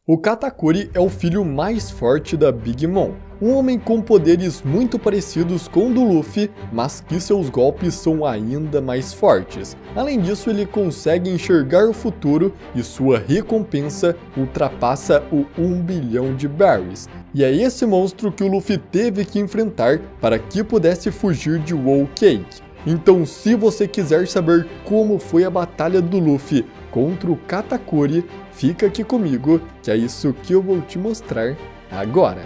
O Katakuri é o filho mais forte da Big Mom, um homem com poderes muito parecidos com o do Luffy, mas que seus golpes são ainda mais fortes. Além disso, ele consegue enxergar o futuro e sua recompensa ultrapassa o 1 bilhão de berries. E é esse monstro que o Luffy teve que enfrentar para que pudesse fugir de Whole Cake. Então, se você quiser saber como foi a batalha do Luffy contra o Katakuri, fica aqui comigo, que é isso que eu vou te mostrar agora.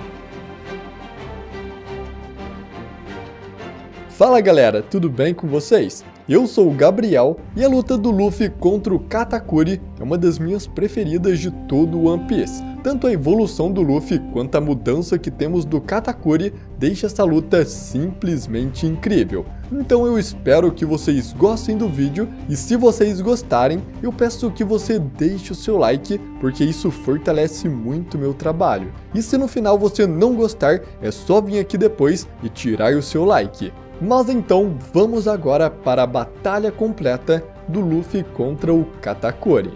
Fala galera, tudo bem com vocês? Eu sou o Gabriel e a luta do Luffy contra o Katakuri é uma das minhas preferidas de todo o One Piece. Tanto a evolução do Luffy quanto a mudança que temos do Katakuri deixa essa luta simplesmente incrível. Então eu espero que vocês gostem do vídeo e se vocês gostarem, eu peço que você deixe o seu like, porque isso fortalece muito meu trabalho. E se no final você não gostar, é só vir aqui depois e tirar o seu like. Mas então vamos agora para a batalha completa do Luffy contra o Katakuri.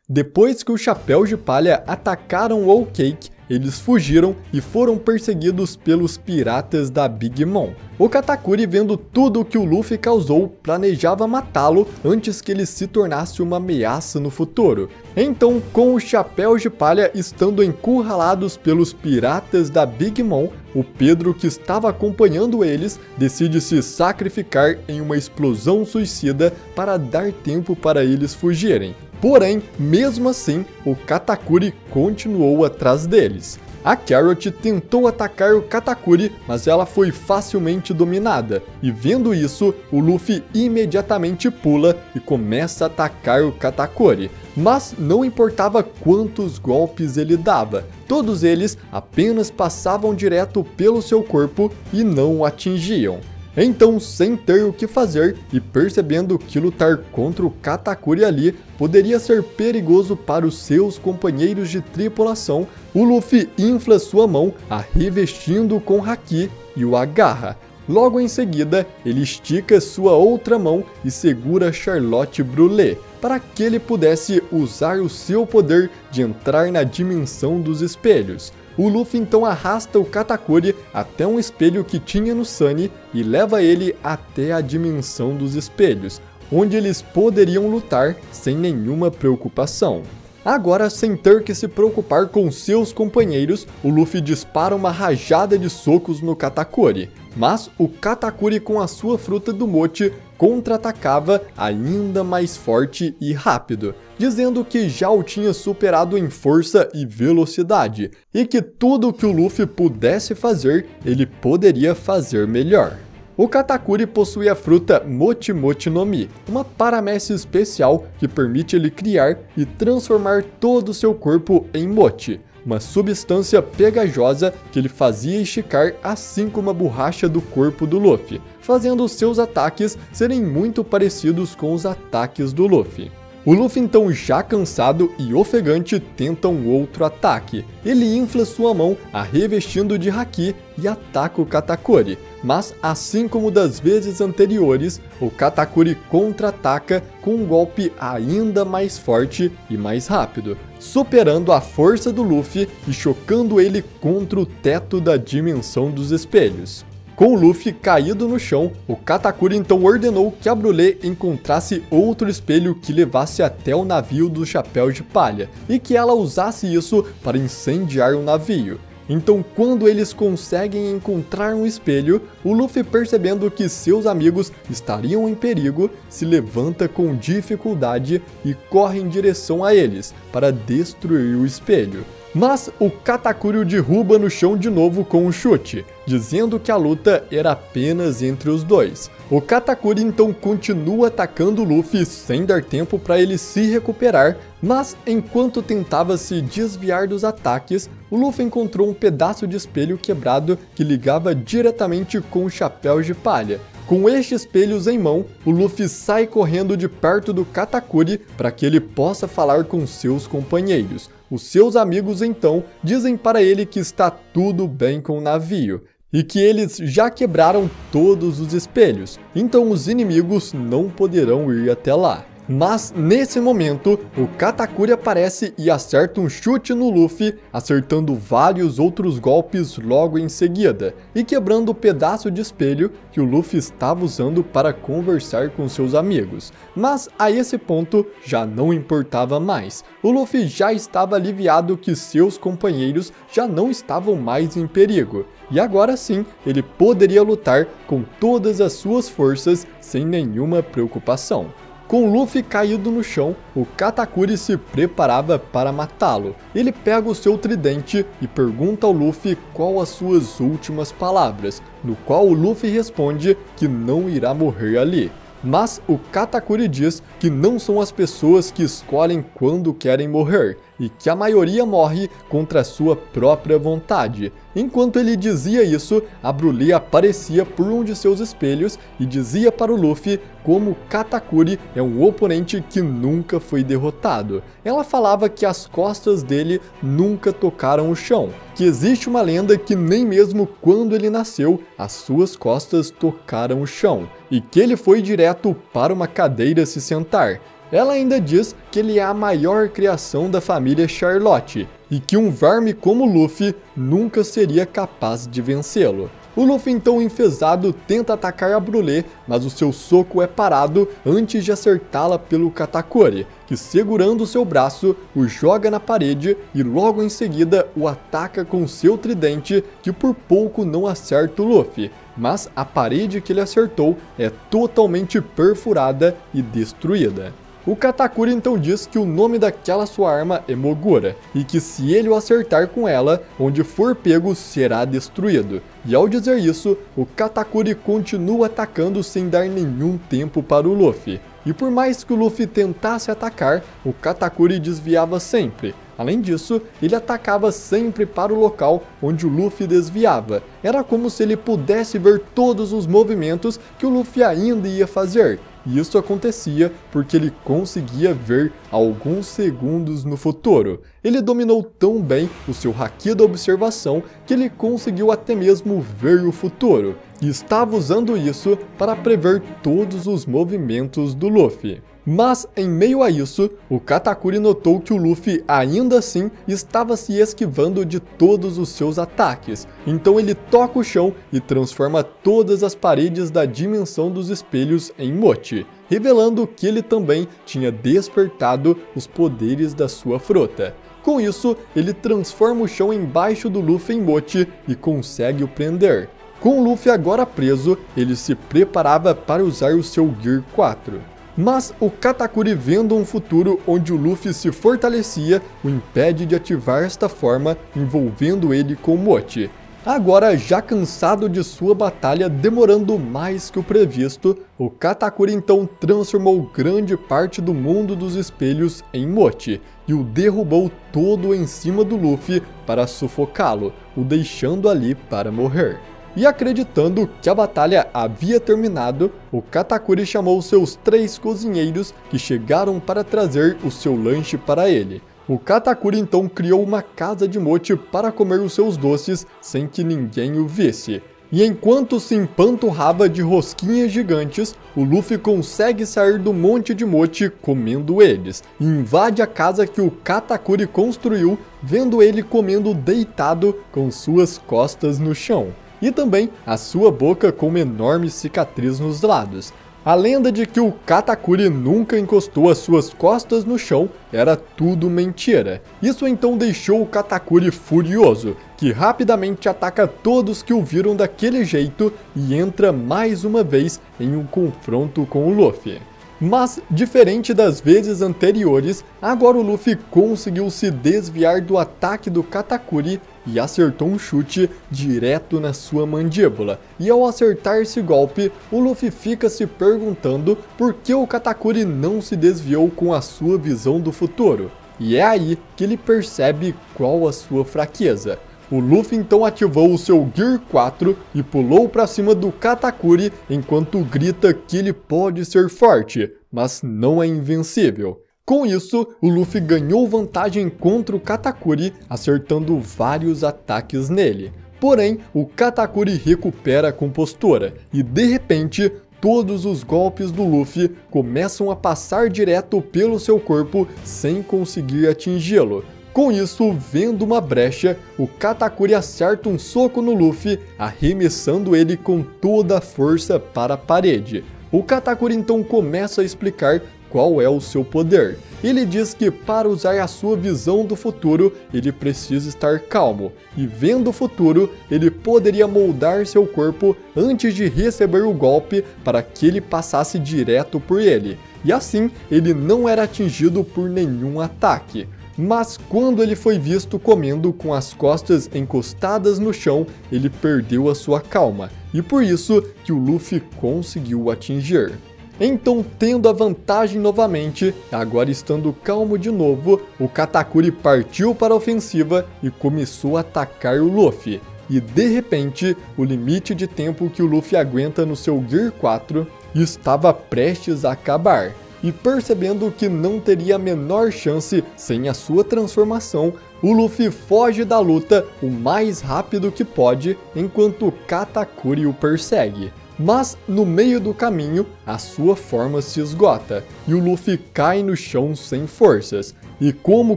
Depois que os Chapéus de Palha atacaram Whole Cake, eles fugiram e foram perseguidos pelos piratas da Big Mom. O Katakuri, vendo tudo o que o Luffy causou, planejava matá-lo antes que ele se tornasse uma ameaça no futuro. Então, com os Chapéus de Palha estando encurralados pelos piratas da Big Mom, o Pedro, que estava acompanhando eles, decide se sacrificar em uma explosão suicida para dar tempo para eles fugirem. Porém, mesmo assim, o Katakuri continuou atrás deles. A Carrot tentou atacar o Katakuri, mas ela foi facilmente dominada, e vendo isso, o Luffy imediatamente pula e começa a atacar o Katakuri. Mas não importava quantos golpes ele dava, todos eles apenas passavam direto pelo seu corpo e não o atingiam. Então, sem ter o que fazer e percebendo que lutar contra o Katakuri ali poderia ser perigoso para os seus companheiros de tripulação, o Luffy infla sua mão, a revestindo com Haki e o agarra. Logo em seguida, ele estica sua outra mão e segura Charlotte Brûlé, para que ele pudesse usar o seu poder de entrar na dimensão dos espelhos. O Luffy então arrasta o Katakuri até um espelho que tinha no Sunny e leva ele até a dimensão dos espelhos, onde eles poderiam lutar sem nenhuma preocupação. Agora, sem ter que se preocupar com seus companheiros, o Luffy dispara uma rajada de socos no Katakuri. Mas o Katakuri, com a sua fruta do mote, contra-atacava ainda mais forte e rápido, dizendo que já o tinha superado em força e velocidade, e que tudo o que o Luffy pudesse fazer, ele poderia fazer melhor. O Katakuri possui a fruta Mochi Mochi no Mi, uma paramécia especial que permite ele criar e transformar todo o seu corpo em mochi, uma substância pegajosa que ele fazia esticar assim como a borracha do corpo do Luffy, fazendo seus ataques serem muito parecidos com os ataques do Luffy. O Luffy então, já cansado e ofegante, tenta um outro ataque. Ele infla sua mão, a revestindo de Haki e ataca o Katakuri. Mas, assim como das vezes anteriores, o Katakuri contra-ataca com um golpe ainda mais forte e mais rápido, superando a força do Luffy e chocando ele contra o teto da dimensão dos espelhos. Com o Luffy caído no chão, o Katakuri então ordenou que a Brûlé encontrasse outro espelho que levasse até o navio dos Chapéus de Palha, e que ela usasse isso para incendiar o navio. Então, quando eles conseguem encontrar um espelho, o Luffy, percebendo que seus amigos estariam em perigo, se levanta com dificuldade e corre em direção a eles para destruir o espelho. Mas o Katakuri o derruba no chão de novo com um chute, dizendo que a luta era apenas entre os dois. O Katakuri então continua atacando o Luffy sem dar tempo para ele se recuperar, mas enquanto tentava se desviar dos ataques, o Luffy encontrou um pedaço de espelho quebrado que ligava diretamente com os Chapéus de Palha. Com estes espelhos em mão, o Luffy sai correndo de perto do Katakuri para que ele possa falar com seus companheiros. Os seus amigos então dizem para ele que está tudo bem com o navio e que eles já quebraram todos os espelhos, então os inimigos não poderão ir até lá. Mas nesse momento, o Katakuri aparece e acerta um chute no Luffy, acertando vários outros golpes logo em seguida, e quebrando o pedaço de espelho que o Luffy estava usando para conversar com seus amigos. Mas a esse ponto já não importava mais, o Luffy já estava aliviado que seus companheiros já não estavam mais em perigo, e agora sim ele poderia lutar com todas as suas forças sem nenhuma preocupação. Com Luffy caído no chão, o Katakuri se preparava para matá-lo. Ele pega o seu tridente e pergunta ao Luffy qual as suas últimas palavras, no qual o Luffy responde que não irá morrer ali. Mas o Katakuri diz que não são as pessoas que escolhem quando querem morrer, e que a maioria morre contra a sua própria vontade. Enquanto ele dizia isso, a Broly aparecia por um de seus espelhos e dizia para o Luffy como Katakuri é um oponente que nunca foi derrotado. Ela falava que as costas dele nunca tocaram o chão, que existe uma lenda que nem mesmo quando ele nasceu, as suas costas tocaram o chão, e que ele foi direto para uma cadeira se sentar. Ela ainda diz que ele é a maior criação da família Charlotte, e que um verme como Luffy nunca seria capaz de vencê-lo. O Luffy então enfesado tenta atacar a Broly, mas o seu soco é parado antes de acertá-la pelo Katakuri, que segurando seu braço, o joga na parede e logo em seguida o ataca com seu tridente, que por pouco não acerta o Luffy, mas a parede que ele acertou é totalmente perfurada e destruída. O Katakuri então diz que o nome daquela sua arma é Mogura, e que se ele o acertar com ela, onde for pego será destruído. E ao dizer isso, o Katakuri continua atacando sem dar nenhum tempo para o Luffy. E por mais que o Luffy tentasse atacar, o Katakuri desviava sempre. Além disso, ele atacava sempre para o local onde o Luffy desviava. Era como se ele pudesse ver todos os movimentos que o Luffy ainda ia fazer. E isso acontecia porque ele conseguia ver alguns segundos no futuro. Ele dominou tão bem o seu haki da observação que ele conseguiu até mesmo ver o futuro. E estava usando isso para prever todos os movimentos do Luffy. Mas, em meio a isso, o Katakuri notou que o Luffy ainda assim estava se esquivando de todos os seus ataques. Então ele toca o chão e transforma todas as paredes da dimensão dos espelhos em mochi, revelando que ele também tinha despertado os poderes da sua frota. Com isso, ele transforma o chão embaixo do Luffy em mochi e consegue o prender. Com o Luffy agora preso, ele se preparava para usar o seu Gear 4. Mas o Katakuri, vendo um futuro onde o Luffy se fortalecia, o impede de ativar esta forma, envolvendo ele com mochi. Agora, já cansado de sua batalha demorando mais que o previsto, o Katakuri então transformou grande parte do mundo dos espelhos em mochi e o derrubou todo em cima do Luffy para sufocá-lo, o deixando ali para morrer. E acreditando que a batalha havia terminado, o Katakuri chamou seus 3 cozinheiros que chegaram para trazer o seu lanche para ele. O Katakuri então criou uma casa de mochi para comer os seus doces sem que ninguém o visse. E enquanto se empanturrava de rosquinhas gigantes, o Luffy consegue sair do monte de mochi comendo eles, e invade a casa que o Katakuri construiu, vendo ele comendo deitado com suas costas no chão. E também a sua boca com uma enorme cicatriz nos lados. A lenda de que o Katakuri nunca encostou as suas costas no chão era tudo mentira. Isso então deixou o Katakuri furioso, que rapidamente ataca todos que o viram daquele jeito e entra mais uma vez em um confronto com o Luffy. Mas, diferente das vezes anteriores, agora o Luffy conseguiu se desviar do ataque do Katakuri e acertou um chute direto na sua mandíbula. E ao acertar esse golpe, o Luffy fica se perguntando por que o Katakuri não se desviou com a sua visão do futuro. E é aí que ele percebe qual a sua fraqueza. O Luffy então ativou o seu Gear 4 e pulou para cima do Katakuri enquanto grita que ele pode ser forte, mas não é invencível. Com isso, o Luffy ganhou vantagem contra o Katakuri, acertando vários ataques nele. Porém, o Katakuri recupera a compostura e de repente, todos os golpes do Luffy começam a passar direto pelo seu corpo sem conseguir atingi-lo. Com isso, vendo uma brecha, o Katakuri acerta um soco no Luffy, arremessando ele com toda a força para a parede. O Katakuri então começa a explicar qual é o seu poder. Ele diz que para usar a sua visão do futuro, ele precisa estar calmo, e vendo o futuro, ele poderia moldar seu corpo antes de receber o golpe para que ele passasse direto por ele, e assim ele não era atingido por nenhum ataque. Mas quando ele foi visto comendo com as costas encostadas no chão, ele perdeu a sua calma, e por isso que o Luffy conseguiu atingir. Então, tendo a vantagem novamente, agora estando calmo de novo, o Katakuri partiu para a ofensiva e começou a atacar o Luffy. E de repente, o limite de tempo que o Luffy aguenta no seu Gear 4 estava prestes a acabar. E percebendo que não teria a menor chance sem a sua transformação, o Luffy foge da luta o mais rápido que pode, enquanto o Katakuri o persegue. Mas no meio do caminho, a sua forma se esgota, e o Luffy cai no chão sem forças. E como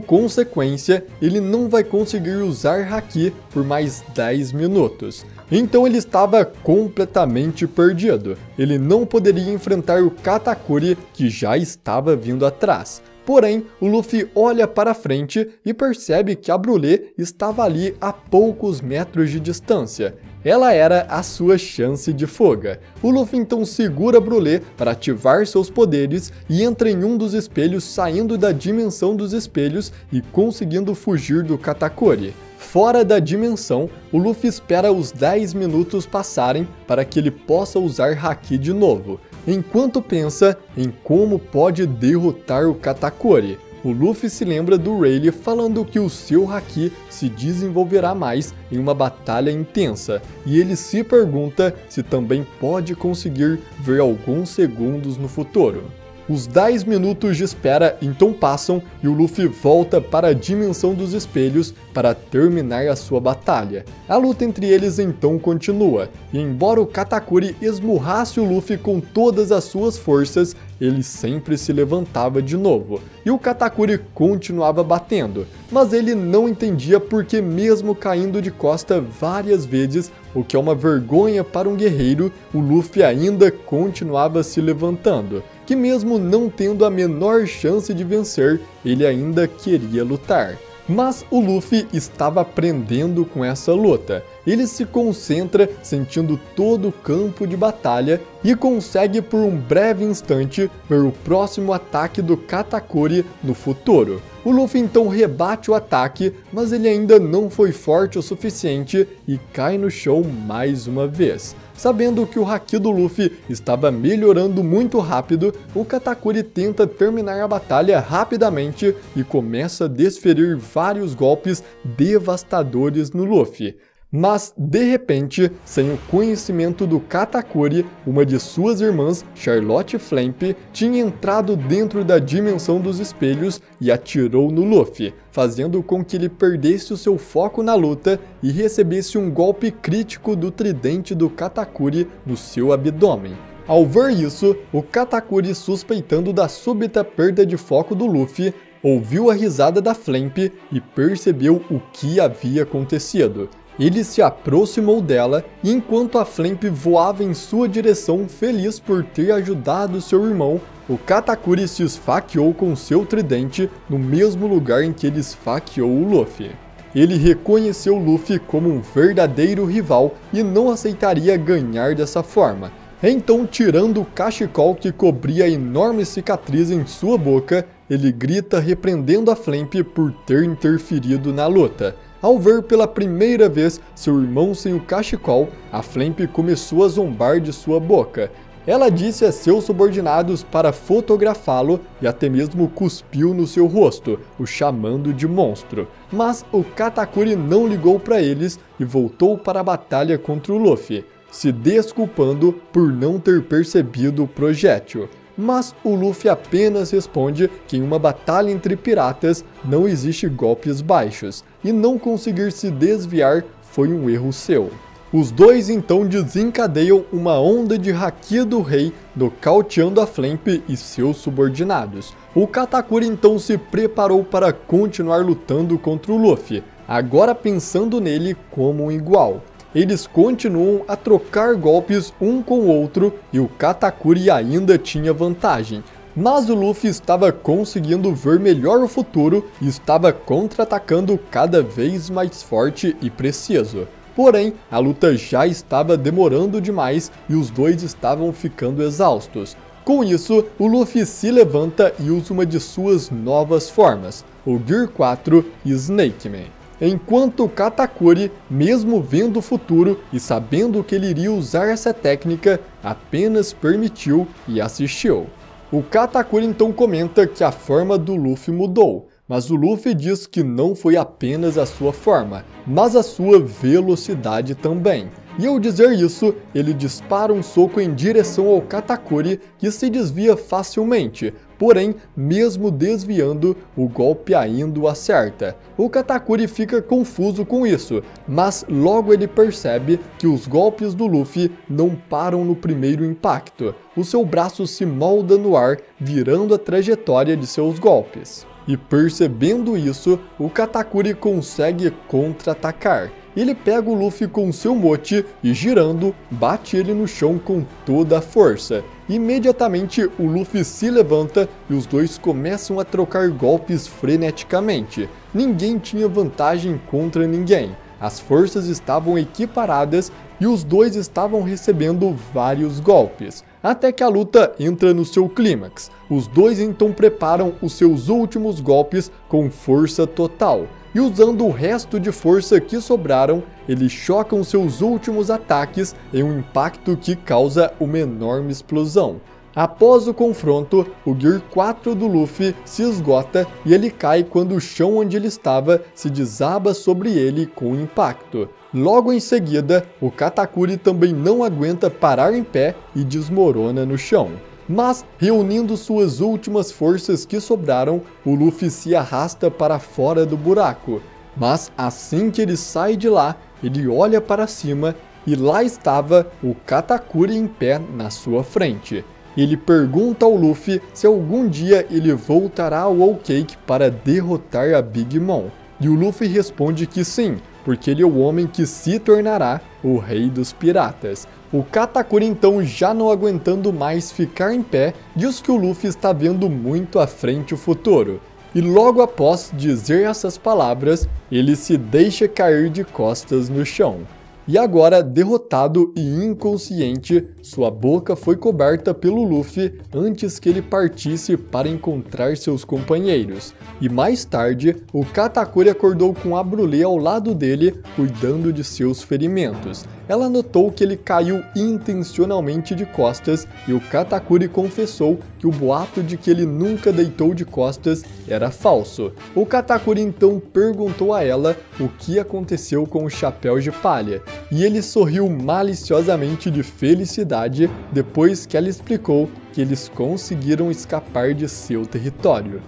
consequência, ele não vai conseguir usar Haki por mais 10 minutos. Então ele estava completamente perdido. Ele não poderia enfrentar o Katakuri, que já estava vindo atrás. Porém, o Luffy olha para frente e percebe que a Brulé estava ali a poucos metros de distância. Ela era a sua chance de fuga. O Luffy então segura a Brulé para ativar seus poderes e entra em um dos espelhos, saindo da dimensão dos espelhos e conseguindo fugir do Katakuri. Fora da dimensão, o Luffy espera os 10 minutos passarem para que ele possa usar Haki de novo, enquanto pensa em como pode derrotar o Katakuri. O Luffy se lembra do Rayleigh falando que o seu Haki se desenvolverá mais em uma batalha intensa, e ele se pergunta se também pode conseguir ver alguns segundos no futuro. Os 10 minutos de espera então passam e o Luffy volta para a dimensão dos espelhos para terminar a sua batalha. A luta entre eles então continua, e embora o Katakuri esmurrasse o Luffy com todas as suas forças, ele sempre se levantava de novo, e o Katakuri continuava batendo, mas ele não entendia porque mesmo caindo de costa várias vezes, o que é uma vergonha para um guerreiro, o Luffy ainda continuava se levantando, que mesmo não tendo a menor chance de vencer, ele ainda queria lutar. Mas o Luffy estava aprendendo com essa luta. Ele se concentra sentindo todo o campo de batalha e consegue por um breve instante ver o próximo ataque do Katakuri no futuro. O Luffy então rebate o ataque, mas ele ainda não foi forte o suficiente e cai no chão mais uma vez. Sabendo que o Haki do Luffy estava melhorando muito rápido, o Katakuri tenta terminar a batalha rapidamente e começa a desferir vários golpes devastadores no Luffy. Mas, de repente, sem o conhecimento do Katakuri, uma de suas irmãs, Charlotte Flamp, tinha entrado dentro da dimensão dos espelhos e atirou no Luffy, fazendo com que ele perdesse o seu foco na luta e recebesse um golpe crítico do tridente do Katakuri no seu abdômen. Ao ver isso, o Katakuri, suspeitando da súbita perda de foco do Luffy, ouviu a risada da Flamp e percebeu o que havia acontecido. Ele se aproximou dela e enquanto a Flamp voava em sua direção feliz por ter ajudado seu irmão, o Katakuri se esfaqueou com seu tridente no mesmo lugar em que ele esfaqueou o Luffy. Ele reconheceu Luffy como um verdadeiro rival e não aceitaria ganhar dessa forma. Então, tirando o cachecol que cobria a enorme cicatriz em sua boca, ele grita repreendendo a Flamp por ter interferido na luta. Ao ver pela primeira vez seu irmão sem o cachecol, a Flamp começou a zombar de sua boca. Ela disse a seus subordinados para fotografá-lo e até mesmo cuspiu no seu rosto, o chamando de monstro. Mas o Katakuri não ligou para eles e voltou para a batalha contra o Luffy, se desculpando por não ter percebido o projétil. Mas o Luffy apenas responde que em uma batalha entre piratas não existe golpes baixos, e não conseguir se desviar foi um erro seu. Os dois então desencadeiam uma onda de haki do rei, nocauteando a Flamp e seus subordinados. O Katakuri então se preparou para continuar lutando contra o Luffy, agora pensando nele como um igual. Eles continuam a trocar golpes um com o outro e o Katakuri ainda tinha vantagem. Mas o Luffy estava conseguindo ver melhor o futuro e estava contra-atacando cada vez mais forte e preciso. Porém, a luta já estava demorando demais e os dois estavam ficando exaustos. Com isso, o Luffy se levanta e usa uma de suas novas formas, o Gear 4 Snake Man. Enquanto o Katakuri, mesmo vendo o futuro e sabendo que ele iria usar essa técnica, apenas permitiu e assistiu. O Katakuri então comenta que a forma do Luffy mudou, mas o Luffy diz que não foi apenas a sua forma, mas a sua velocidade também. E ao dizer isso, ele dispara um soco em direção ao Katakuri, que se desvia facilmente, porém, mesmo desviando, o golpe ainda o acerta. O Katakuri fica confuso com isso, mas logo ele percebe que os golpes do Luffy não param no primeiro impacto. O seu braço se molda no ar, virando a trajetória de seus golpes. E percebendo isso, o Katakuri consegue contra-atacar. Ele pega o Luffy com seu mote e, girando, bate ele no chão com toda a força. Imediatamente, o Luffy se levanta e os dois começam a trocar golpes freneticamente. Ninguém tinha vantagem contra ninguém. As forças estavam equiparadas e os dois estavam recebendo vários golpes. Até que a luta entra no seu clímax. Os dois então preparam os seus últimos golpes com força total. E usando o resto de força que sobraram, eles chocam seus últimos ataques em um impacto que causa uma enorme explosão. Após o confronto, o Gear 4 do Luffy se esgota e ele cai quando o chão onde ele estava se desaba sobre ele com o impacto. Logo em seguida, o Katakuri também não aguenta parar em pé e desmorona no chão. Mas, reunindo suas últimas forças que sobraram, o Luffy se arrasta para fora do buraco. Mas assim que ele sai de lá, ele olha para cima e lá estava o Katakuri em pé na sua frente. Ele pergunta ao Luffy se algum dia ele voltará ao Whole Cake para derrotar a Big Mom. E o Luffy responde que sim, porque ele é o homem que se tornará o rei dos piratas. O Katakuri então, já não aguentando mais ficar em pé, diz que o Luffy está vendo muito à frente o futuro. E logo após dizer essas palavras, ele se deixa cair de costas no chão. E agora, derrotado e inconsciente, sua boca foi coberta pelo Luffy antes que ele partisse para encontrar seus companheiros. E mais tarde, o Katakuri acordou com a Brulé ao lado dele, cuidando de seus ferimentos. Ela notou que ele caiu intencionalmente de costas e o Katakuri confessou que o boato de que ele nunca deitou de costas era falso. O Katakuri então perguntou a ela o que aconteceu com o chapéu de palha. E ele sorriu maliciosamente de felicidade depois que ela explicou que eles conseguiram escapar de seu território.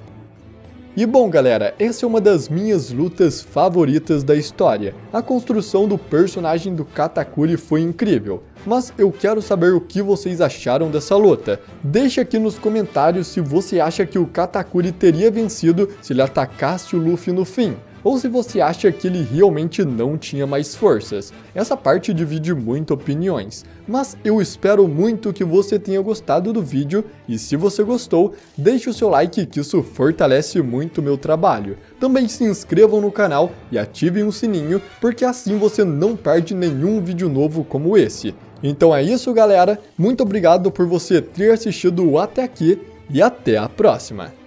E bom galera, essa é uma das minhas lutas favoritas da história. A construção do personagem do Katakuri foi incrível, mas eu quero saber o que vocês acharam dessa luta. Deixa aqui nos comentários se você acha que o Katakuri teria vencido se ele atacasse o Luffy no fim, ou se você acha que ele realmente não tinha mais forças. Essa parte divide muito opiniões, mas eu espero muito que você tenha gostado do vídeo e se você gostou, deixe o seu like que isso fortalece muito o meu trabalho. Também se inscrevam no canal e ativem o sininho, porque assim você não perde nenhum vídeo novo como esse. Então é isso galera, muito obrigado por você ter assistido até aqui e até a próxima!